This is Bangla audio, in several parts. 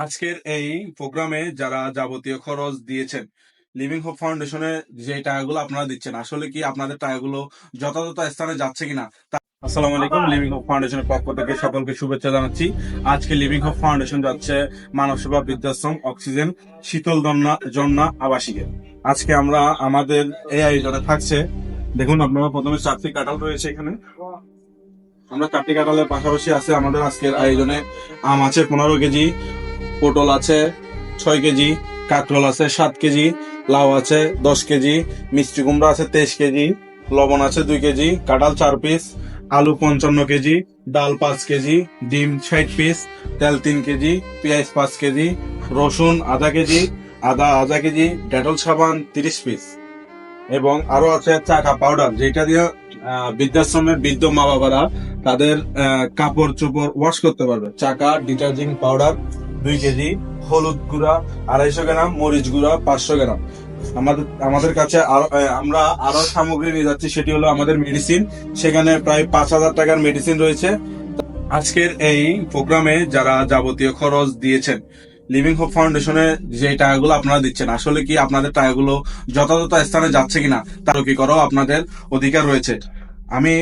আজকের এই প্রোগ্রামে যারা যাবতীয় খরচ দিয়েছেন, লিভিং হোপ ফাউন্ডেশনে যে টাকাগুলো আপনারা দিচ্ছেন, আসলে কি আপনাদের টাকাগুলো যথাযথ স্থানে যাচ্ছে কিনা? আসসালামু আলাইকুম। লিভিং হোপ ফাউন্ডেশনের পক্ষ থেকে সকলকে শুভেচ্ছা জানাচ্ছি। আজকে লিভিং হোপ ফাউন্ডেশন যাচ্ছে মানব সেবা বৃদ্ধাশ্রম অক্সিজেন শীতল জন্না আবাসিকে। আজকে আমরা আমাদের এই আয়োজনে থাকছে, দেখুন আপনারা প্রথমে 4টি কাঁঠাল রয়েছে এখানে। আমরা 4টি কাঁঠালের পাশাপাশি আছে আমাদের আজকের আয়োজনে আম আছে 15 কেজি, পটল আছে 6 কেজি, কাঁকরোল আছে 7 কেজি, লাউ আছে 10 কেজি, মিষ্টি কুমড়া আছে 23 কেজি, লবণ আছে 2 কেজি, কাঁঠাল 4 পিস, আলু 55 কেজি, ডাল 5 কেজি, ডিম 60 পিস, তেল 3 কেজি, পেঁয়াজ 5 কেজি, রসুন আধা কেজি, আধা 1/2 কেজি, ডেটল সাবান 30 পিস এবং আরো আছে চাকা পাউডার, যেটা দিয়ে বৃদ্ধাশ্রমের বৃদ্ধ মা বাবারা তাদের কাপড় চোপড় ওয়াশ করতে পারবে। চাকা ডিটারজেন্ট পাউডার 2 কেজি, হলুদ গুঁড়া 250 গ্রাম, মরিচ গুঁড়া 500 গ্রাম। আমাদের কাছে আমরা আরো সামগ্রী নিয়ে যাচ্ছি, সেটি হলো আমাদের মেডিসিন। সেখানে প্রায় 5,000 টাকার মেডিসিন রয়েছে। আজকের এই প্রোগ্রামে যারা যাবতীয় খরচ দিয়েছেন, লিভিং হোপ ফাউন্ডেশনে যে টাকাগুলো আপনারা দিচ্ছেন, আসলে কি আপনাদের টাকাগুলো যথাযথ স্থানে যাচ্ছে কিনা তার কি করাও আপনাদের অধিকার রয়েছে। আমি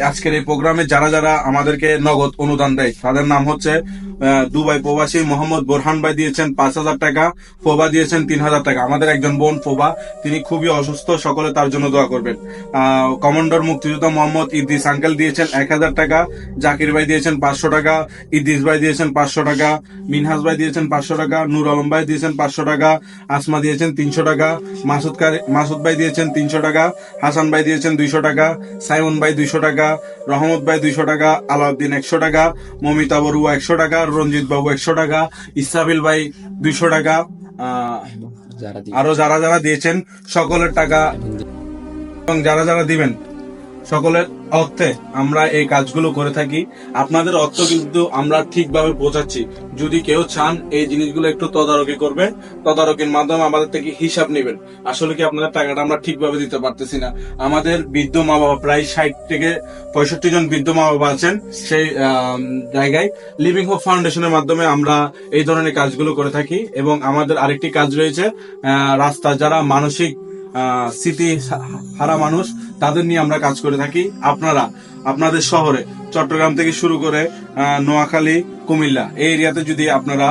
আজকের এই প্রোগ্রামে যারা যারা আমাদেরকে নগদ অনুদান দেয় তাদের নাম হচ্ছে দুবাই প্রবাসী মোহাম্মদ বোরহান ভাই দিয়েছেন 5,000 টাকা, ফোবা দিয়েছেন 3,000 টাকা। আমাদের একজন বোন ফোবা, তিনি খুবই অসুস্থ, সকলে তার জন্য দোয়া করবেন। কমান্ডার মুক্তিযোদ্ধা মোহাম্মদ ইদ্রিস আঙ্কেল দিয়েছেন 1,000 টাকা, জাকির ভাই দিয়েছেন 500 টাকা, ইদ্রিস ভাই দিয়েছেন 500 টাকা, মিনহাজ ভাই দিয়েছেন 500 টাকা, নূর আলম ভাই দিয়েছেন 500 টাকা, আসমা দিয়েছেন 300 টাকা, মাসুদ ভাই দিয়েছেন 300 টাকা, হাসান ভাই দিয়েছেন 200 টাকা, সাইমন ভাই 200 টাকা, রহমত ভাই 200 টাকা, আলাউদ্দিন 100 টাকা, মমিতা বড়ুয়া 100 টাকা, রঞ্জিত বাবু 100 টাকা, ইসরাফিল ভাই 200 টাকা। আরো যারা যারা দিয়েছেন সকলের টাকা এবং যারা যারা দিবেন সকলের অর্থে আমরা এই কাজগুলো করে থাকি। আপনাদের অর্থ কিন্তু আমরা ঠিকভাবে পৌঁছাচ্ছি। যদি কেউ চান এই জিনিসগুলো একটু তদারকি করবেন, তদারকির মাধ্যমে আমাদের থেকে হিসাব নেবেন, আসলে কি আপনাদের টাকাটা আমরা ঠিকভাবে দিতে পারতেছি না। আমাদের বৃদ্ধ মা বাবা প্রায় 60 থেকে 65 জন বৃদ্ধ মা বাবা আছেন। সেই জায়গায় লিভিং হোপ ফাউন্ডেশনের মাধ্যমে আমরা এই ধরনের কাজগুলো করে থাকি। এবং আমাদের আরেকটি কাজ রয়েছে, রাস্তা যারা মানসিক স্মৃতি হারা মানুষ, তাদের নিয়ে আমরা কাজ করে থাকি। আপনারা আপনাদের শহরে চট্টগ্রাম থেকে শুরু করে নোয়াখালী, কুমিল্লা এই এরিয়াতে যদি আপনারা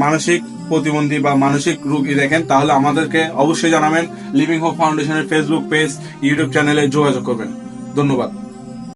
মানসিক প্রতিবন্ধী বা মানসিক রোগী দেখেন, তাহলে আমাদেরকে অবশ্যই জানাবেন। লিভিং হোপ ফাউন্ডেশনের ফেসবুক পেজ, ইউটিউব চ্যানেলে যোগাযোগ করবেন। ধন্যবাদ।